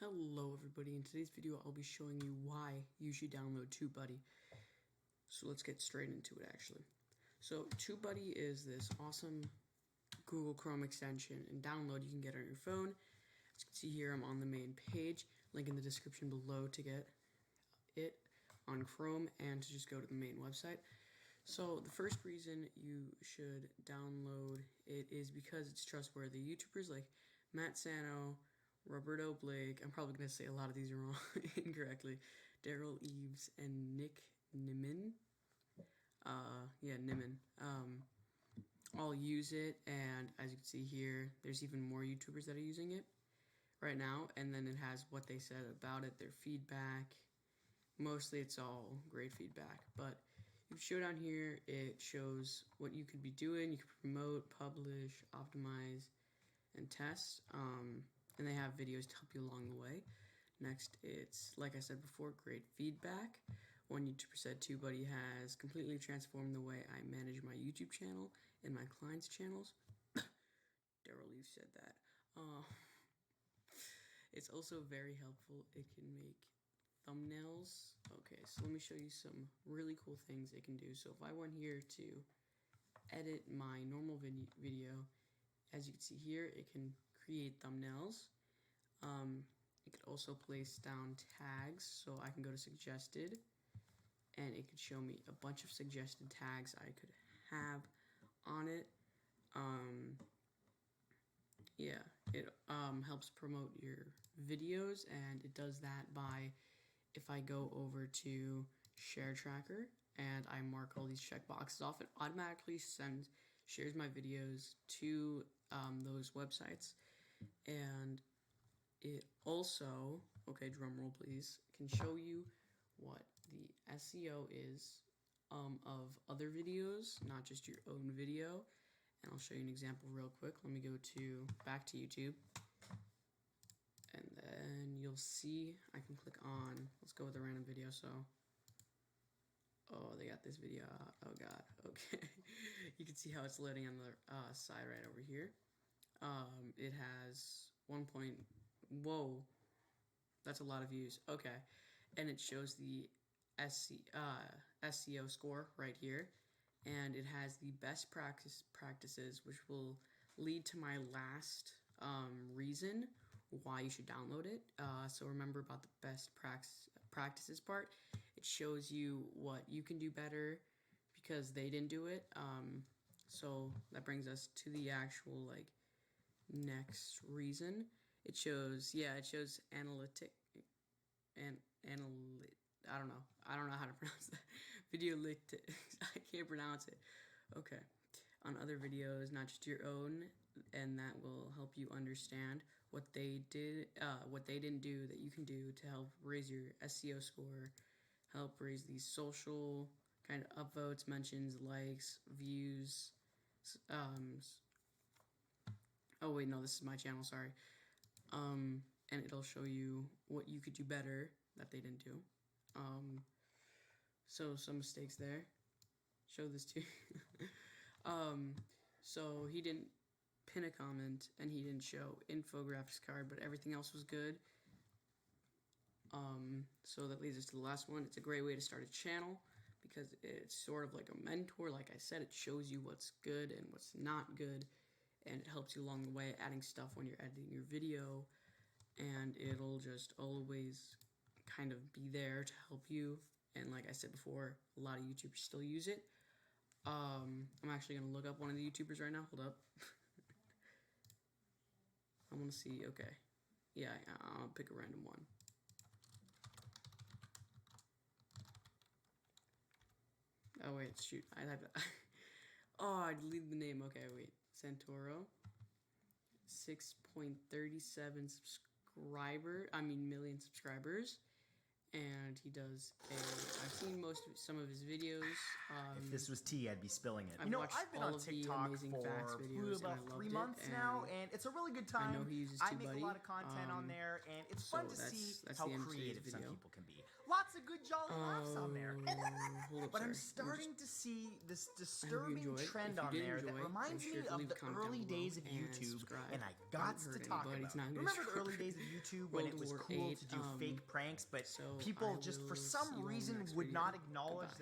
Hello everybody, in today's video I'll be showing you why you should download TubeBuddy. So let's get straight into it actually. So TubeBuddy is this awesome Google Chrome extension and download you can get on your phone. As you can see here, I'm on the main page, link in the description below to get it on Chrome and to just go to the main website. So the first reason you should download it is because it's trustworthy. YouTubers like Matt Sano, Roberto Blake, I'm probably going to say a lot of these are wrong incorrectly, Daryl Eves, and Nick Nimmin, Nimmin, all use it, and as you can see here, there's even more YouTubers that are using it right now, and then it has what they said about it, their feedback. Mostly it's all great feedback, but you show down here, it shows what you could be doing. You can promote, publish, optimize, and test. And they have videos to help you along the way. Next, it's, like I said before, great feedback. One YouTuber said TubeBuddy has completely transformed the way I manage my YouTube channel and my clients' channels. Daryl Lee said that. It's also very helpful. It can make thumbnails. Okay, so let me show you some really cool things it can do. So if I went here to edit my normal video, as you can see here, it can create thumbnails. It could also place down tags, so I can go to suggested, and it could show me a bunch of suggested tags I could have on it. Yeah, it helps promote your videos, and it does that by, if I go over to share tracker and I mark all these checkboxes off, it automatically shares my videos to those websites. And it also, okay, drum roll please, can show you what the SEO is of other videos, not just your own video. And I'll show you an example real quick. Let me go back to YouTube, and then you'll see I can click on, let's go with a random video. So, oh, they got this video. Oh god, okay. You can see how it's loading on the side right over here. It has whoa, that's a lot of views. Okay, and it shows the SEO score right here, and it has the best practices, which will lead to my last reason why you should download it. So remember about the best practices part. It shows you what you can do better because they didn't do it. So that brings us to the actual next reason. It shows analytic and I don't know how to pronounce that. Videolytics. I can't pronounce it. Okay. On other videos, not just your own, and that will help you understand what they didn't do that you can do to help raise your SEO score, help raise these social kind of upvotes, mentions, likes, views. Oh wait, no, this is my channel, sorry. And it'll show you what you could do better that they didn't do. So some mistakes there. Show this to you. So he didn't pin a comment and he didn't show infographics card, but everything else was good. So that leads us to the last one. It's a great way to start a channel because it's sort of like a mentor. Like I said, it shows you what's good and what's not good, and it helps you along the way, adding stuff when you're editing your video, and it'll just always kind of be there to help you. And like I said before, a lot of YouTubers still use it. I'm actually going to look up one of the YouTubers right now. Hold up. I want to see, okay. Yeah, I'll pick a random one. Oh wait, shoot, I have to oh, I deleted the name. Okay, wait. Santoro. 6.37 million subscribers. and he does I've seen some of his videos. If this was tea, I'd be spilling it. I've You know, watched I've been all on of the TikTok Amazing for Facts videos, and about I 3 loved months it, now, and and it's a really good I time. know he uses I make TubeBuddy. a lot of content on there, and it's so fun to see that's how the end of today's creative some video. people can be. Lots of good jolly laughs on there. Hold up, But I'm sorry. starting to see this I hope you disturbing enjoyed. trend If you on did there enjoy, that reminds make me sure to of leave the a comment down early below days of and YouTube, subscribe. and I Don't got to hurt talk anybody, about it's not it. gonna Remember the destroy early days of YouTube when World it was War cool VIII, to do fake pranks, but so people I just for will some see you all in the reason next would video. not acknowledge Goodbye.